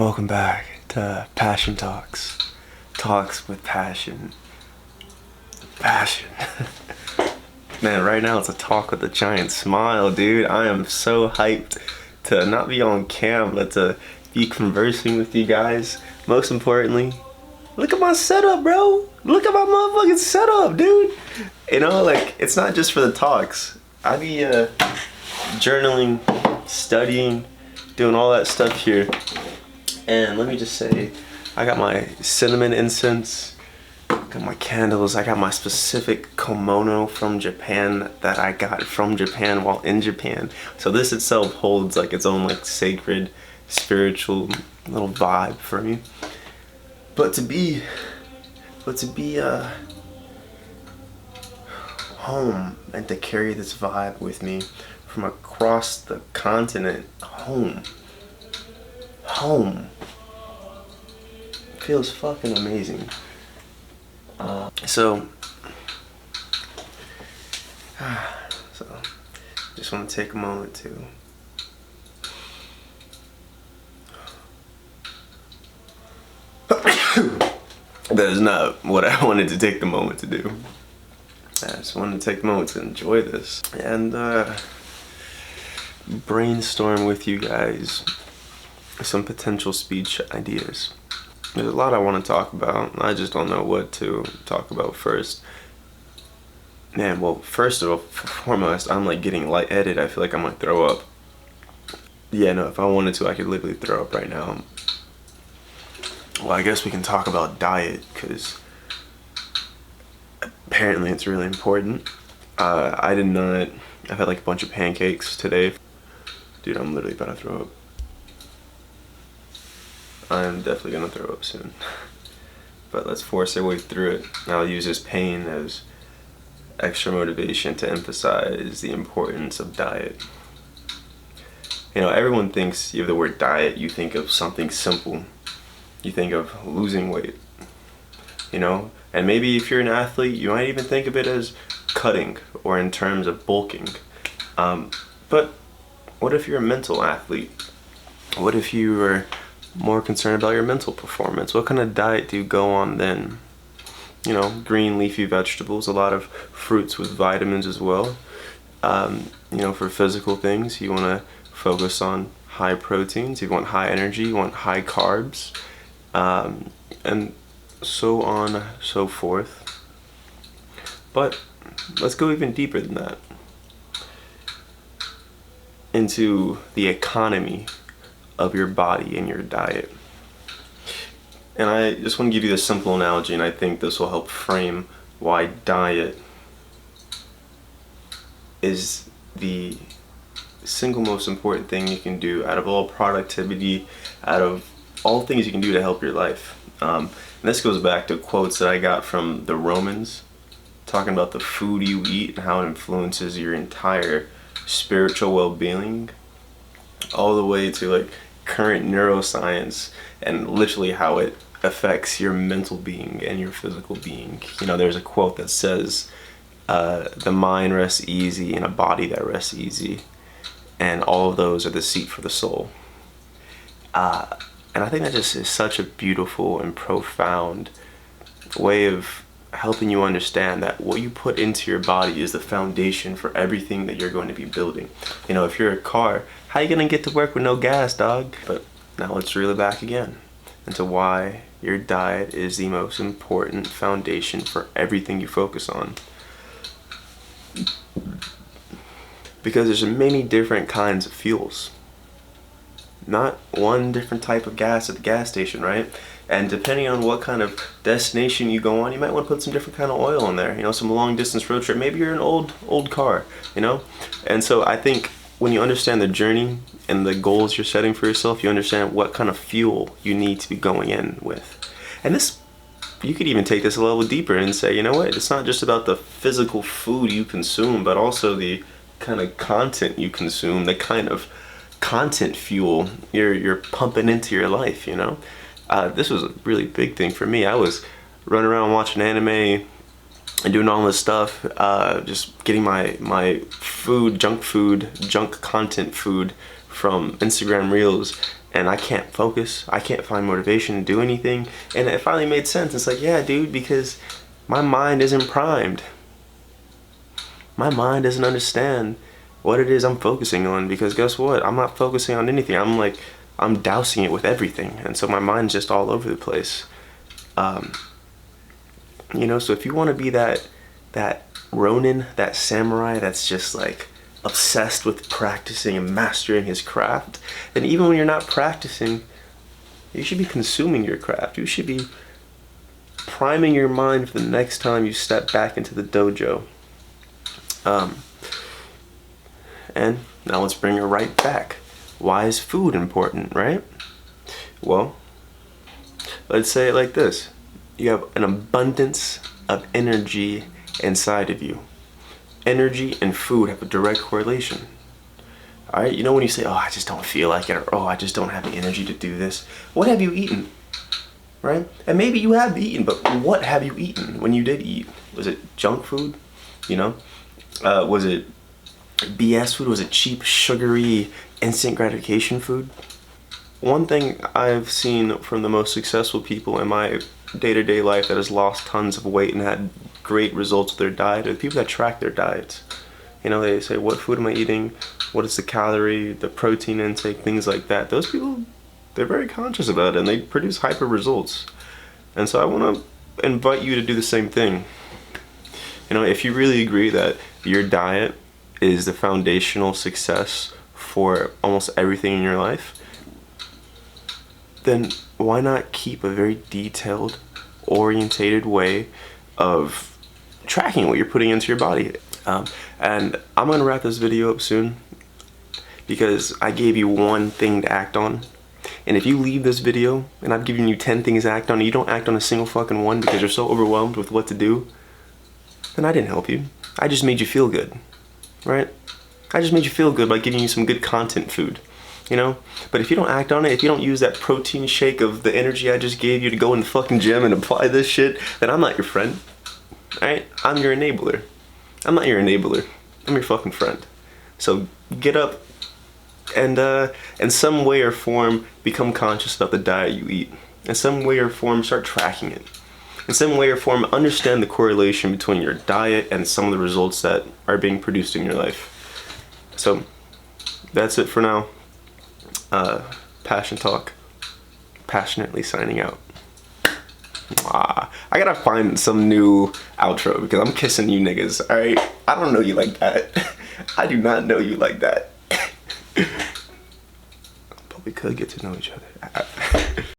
Welcome back to Passion Talks. Talks with passion. Passion. Man, right now it's a talk with a giant smile, dude. I am so hyped to not be on cam, but to be conversing with you guys. Most importantly, look at my setup, bro. Look at my motherfucking setup, dude. You know, like, it's not just for the talks. I be journaling, studying, doing all that stuff here. And let me just say, I got my cinnamon incense, got my candles, I got my specific kimono from Japan that I got from Japan while in Japan. So this itself holds like its own like sacred, spiritual little vibe for me. But to be home and to carry this vibe with me from across the continent, home feels fucking amazing. So just want to take a moment to that is not what I wanted to take the moment to do. I just wanted to take the moment to enjoy this and brainstorm with you guys some potential speech ideas. There's a lot I want to talk about. I just don't know what to talk about first. Man, well, first of all, foremost, I'm like getting lightheaded. I feel like I might throw up. Yeah, no, if I wanted to, I could literally throw up right now. Well, I guess we can talk about diet, because apparently it's really important. I've had like a bunch of pancakes today. Dude, I'm literally about to throw up. I'm definitely gonna throw up soon. But let's force our way through it. I'll use this pain as extra motivation to emphasize the importance of diet. You know, everyone thinks you have the word diet, you think of something simple. You think of losing weight, you know? And maybe if you're an athlete, you might even think of it as cutting or in terms of bulking. But what if you're a mental athlete? What if you are more concerned about your mental performance? What kind of diet do you go on then? You know, green leafy vegetables, a lot of fruits with vitamins as well. You know, for physical things, you want to focus on high proteins, you want high energy, you want high carbs, and so on, so forth. But let's go even deeper than that, into the economy of your body and your diet. And I just want to give you this simple analogy, and I think this will help frame why diet is the single most important thing you can do out of all productivity, out of all things you can do to help your life. And this goes back to quotes that I got from the Romans, talking about the food you eat and how it influences your entire spiritual well-being, all the way to like current neuroscience and literally how it affects your mental being and your physical being. You know, there's a quote that says, the mind rests easy in a body that rests easy, and all of those are the seat for the soul. And I think that just is such a beautiful and profound way of helping you understand that what you put into your body is the foundation for everything that you're going to be building. You know, if you're a car, how you gonna get to work with no gas, dog? But now let's reel it back again into why your diet is the most important foundation for everything you focus on. Because there's many different kinds of fuels. Not one different type of gas at the gas station, right? And depending on what kind of destination you go on, you might want to put some different kind of oil in there. You know, some long distance road trip. Maybe you're an old car, you know? And so I think when you understand the journey and the goals you're setting for yourself, you understand what kind of fuel you need to be going in with. And this, you could even take this a level deeper and say, you know what, it's not just about the physical food you consume, but also the kind of content you consume, the kind of content fuel you're pumping into your life, you know? This was a really big thing for me. I was running around watching anime and doing all this stuff, just getting my food, junk content food from Instagram Reels, and I can't focus. I can't find motivation to do anything. And it finally made sense. It's like, yeah, dude, because my mind isn't primed. My mind doesn't understand what it is I'm focusing on, because guess what? I'm not focusing on anything. I'm dousing it with everything. And so my mind's just all over the place. You know, so if you want to be that Ronin, that samurai that's just like obsessed with practicing and mastering his craft, then even when you're not practicing, you should be consuming your craft. You should be priming your mind for the next time you step back into the dojo. And now let's bring it right back. Why is food important, right? Well, let's say it like this. You have an abundance of energy inside of you. Energy and food have a direct correlation. All right, you know when you say, oh, I just don't feel like it, or oh, I just don't have the energy to do this. What have you eaten, right? And maybe you have eaten, but what have you eaten when you did eat? Was it junk food, you know? Was it BS food? Was it cheap, sugary, instant gratification food? One thing I've seen from the most successful people in my day-to-day life that has lost tons of weight and had great results with their diet are the people that track their diets. You know, they say, what food am I eating? What is the calorie, the protein intake, things like that. Those people, they're very conscious about it, and they produce hyper results. And so I want to invite you to do the same thing. You know, if you really agree that your diet is the foundational success for almost everything in your life, then why not keep a very detailed, orientated way of tracking what you're putting into your body? And I'm going to wrap this video up soon, because I gave you one thing to act on. And if you leave this video and I've given you 10 things to act on and you don't act on a single fucking one because you're so overwhelmed with what to do, then I didn't help you. I just made you feel good, right? I just made you feel good by giving you some good content food, you know? But if you don't act on it, if you don't use that protein shake of the energy I just gave you to go in the fucking gym and apply this shit, then I'm not your friend, alright? I'm your enabler. I'm not your enabler. I'm your fucking friend. So get up and in some way or form become conscious about the diet you eat. In some way or form start tracking it. In some way or form understand the correlation between your diet and some of the results that are being produced in your life. So that's it for now. Passion Talk, passionately signing out. I gotta find some new outro because I'm kissing you niggas, alright? I don't know you like that. I do not know you like that. But we could get to know each other.